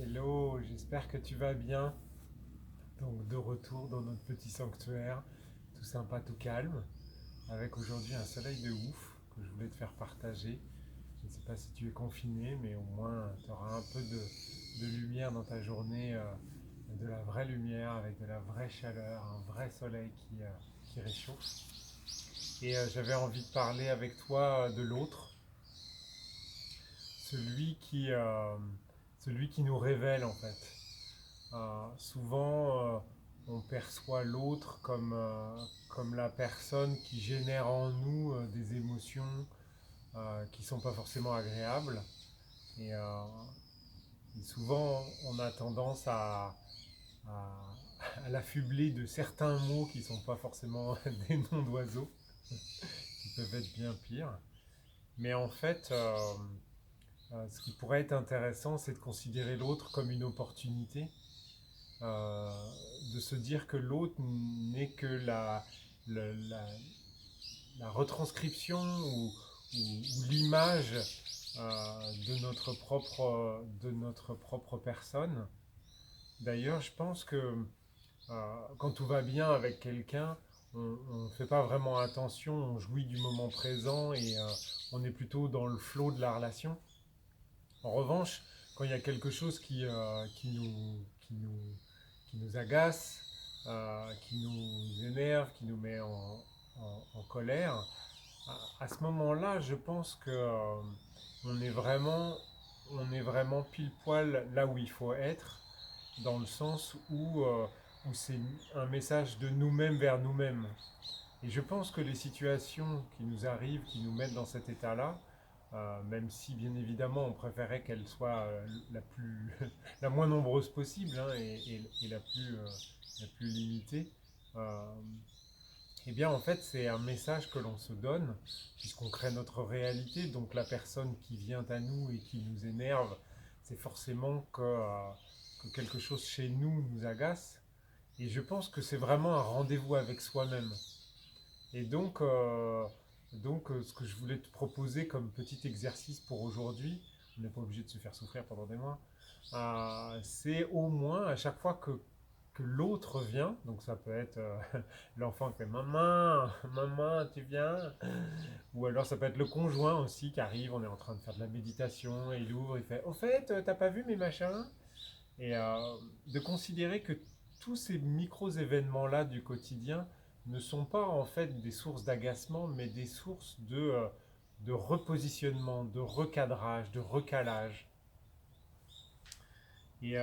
Hello, j'espère que tu vas bien. Donc de retour dans notre petit sanctuaire, tout sympa, tout calme, avec aujourd'hui un soleil de ouf que je voulais te faire partager. Je ne sais pas si tu es confiné, mais au moins tu auras un peu de lumière dans ta journée, de la vraie lumière avec de la vraie chaleur, un vrai soleil qui réchauffe. Et j'avais envie de parler avec toi de l'autre, celui qui, euh, celui qui nous révèle en fait. Souvent, on perçoit l'autre comme la personne qui génère en nous des émotions qui ne sont pas forcément agréables. Et, euh, et souvent, on a tendance à- à l'affubler de certains mots qui ne sont pas forcément des noms d'oiseaux, qui peuvent être bien pires. Mais en fait, ce qui pourrait être intéressant, c'est de considérer l'autre comme une opportunité, euh, de se dire que l'autre n'est que la, la- la retranscription ou l'image de notre propre personne. D'ailleurs, je pense que quand tout va bien avec quelqu'un, on ne fait pas vraiment attention, on jouit du moment présent et on est plutôt dans le flot de la relation. En revanche, quand il y a quelque chose qui nous agace, qui nous énerve, qui nous met en colère, à ce moment-là, je pense que on est vraiment pile poil là où il faut être, dans le sens où c'est un message de nous-mêmes vers nous-mêmes. Et je pense que les situations qui nous arrivent, qui nous mettent dans cet état-là, même si bien évidemment on préférait qu'elle soit la moins nombreuse possible, hein, et la plus limitée, euh, eh bien en fait c'est un message que l'on se donne, puisqu'on crée notre réalité, donc la personne qui vient à nous et qui nous énerve, c'est forcément que quelque chose chez nous nous agace, et je pense que c'est vraiment un rendez-vous avec soi-même. Et ce que je voulais te proposer comme petit exercice pour aujourd'hui, on n'est pas obligé de se faire souffrir pendant des mois, c'est au moins à chaque fois que l'autre vient, donc ça peut être l'enfant qui fait maman, maman, tu viens, ou alors ça peut être le conjoint aussi qui arrive, on est en train de faire de la méditation, et il ouvre, il fait au fait, t'as pas vu mes machins? Et de considérer que tous ces micros-événements-là du quotidien ne sont pas en fait des sources d'agacement, mais des sources de repositionnement, de recadrage, de recalage. Et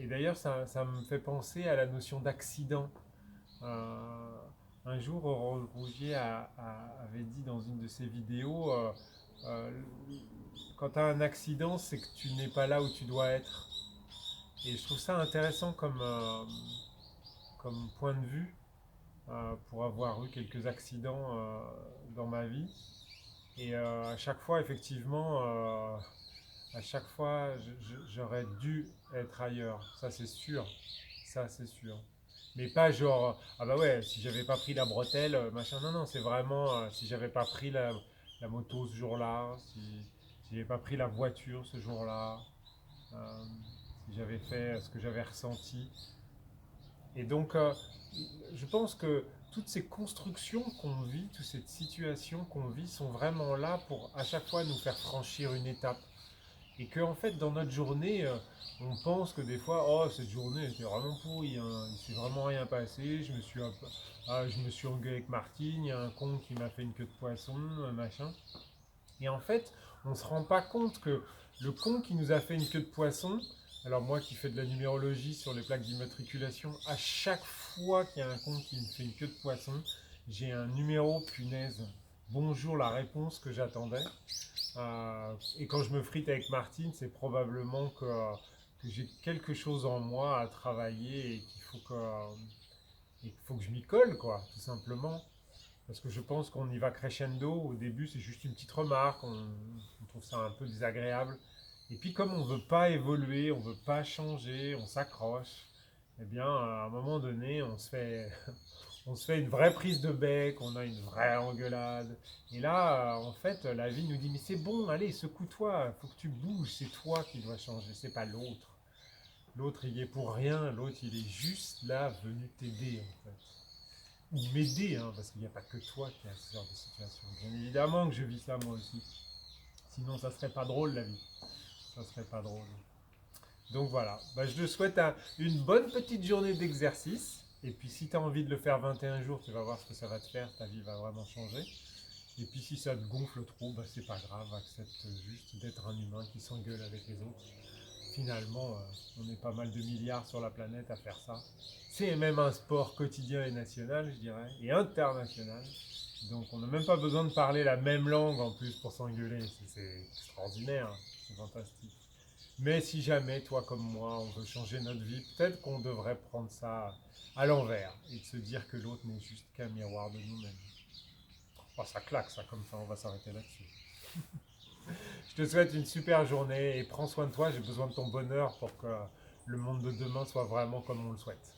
d'ailleurs, ça me fait penser à la notion d'accident. Euh, un jour, Aurore Rougier avait dit dans une de ses vidéos, euh, quand tu as un accident, c'est que tu n'es pas là où tu dois être. Et je trouve ça intéressant comme point de vue pour avoir eu quelques accidents dans ma vie. Et à chaque fois, effectivement, à chaque fois, j'aurais dû être ailleurs. Ça, c'est sûr. Ça, c'est sûr. Mais pas genre, ah bah ouais, si j'avais pas pris la bretelle, machin. Non, non, c'est vraiment si j'avais pas pris la moto ce jour-là, si j'avais pas pris la voiture ce jour-là, euh, si j'avais fait ce que j'avais ressenti. Et donc, je pense que toutes ces constructions qu'on vit, toutes ces situations qu'on vit sont vraiment là pour à chaque fois nous faire franchir une étape. Et que en fait, dans notre journée, on pense que des fois, oh, cette journée était vraiment pourrie, hein, il s'est vraiment rien passé, je me suis engueulé avec Martine, il y a un con qui m'a fait une queue de poisson, un machin. Et en fait, on ne se rend pas compte que le con qui nous a fait une queue de poisson, alors moi qui fais de la numérologie sur les plaques d'immatriculation, à chaque fois qu'il y a un con qui me fait une queue de poisson, j'ai un numéro punaise. Bonjour la réponse que j'attendais. Et quand je me frite avec Martine, c'est probablement que j'ai quelque chose en moi à travailler et qu'il faut que je m'y colle, quoi, tout simplement. Parce que je pense qu'on y va crescendo. Au début, c'est juste une petite remarque. On trouve ça un peu désagréable. Et puis, comme on ne veut pas évoluer, on ne veut pas changer, on s'accroche. Eh bien, à un moment donné, on se fait une vraie prise de bec, on a une vraie engueulade. Et là, en fait, la vie nous dit, mais c'est bon, allez, secoue-toi, il faut que tu bouges, c'est toi qui dois changer, c'est pas l'autre. L'autre, il y est pour rien. L'autre, il est juste là, venu t'aider, en fait. Ou m'aider, hein, parce qu'il n'y a pas que toi qui as ce genre de situation. Bien évidemment que je vis ça moi aussi. Sinon, ça serait pas drôle, la vie. Ça serait pas drôle. Donc voilà, bah, je te souhaite une bonne petite journée d'exercice. Et puis si tu as envie de le faire 21 jours, tu vas voir ce que ça va te faire, ta vie va vraiment changer. Et puis si ça te gonfle trop, bah, c'est pas grave, accepte juste d'être un humain qui s'engueule avec les autres. Finalement, on est pas mal de milliards sur la planète à faire ça. C'est même un sport quotidien et national, je dirais, et international. Donc on n'a même pas besoin de parler la même langue en plus pour s'engueuler. C'est extraordinaire, hein. C'est fantastique. Mais si jamais, toi comme moi, on veut changer notre vie, peut-être qu'on devrait prendre ça à l'envers et de se dire que l'autre n'est juste qu'un miroir de nous-mêmes. Oh, ça claque ça, comme ça, on va s'arrêter là-dessus. Je te souhaite une super journée et prends soin de toi. J'ai besoin de ton bonheur pour que le monde de demain soit vraiment comme on le souhaite.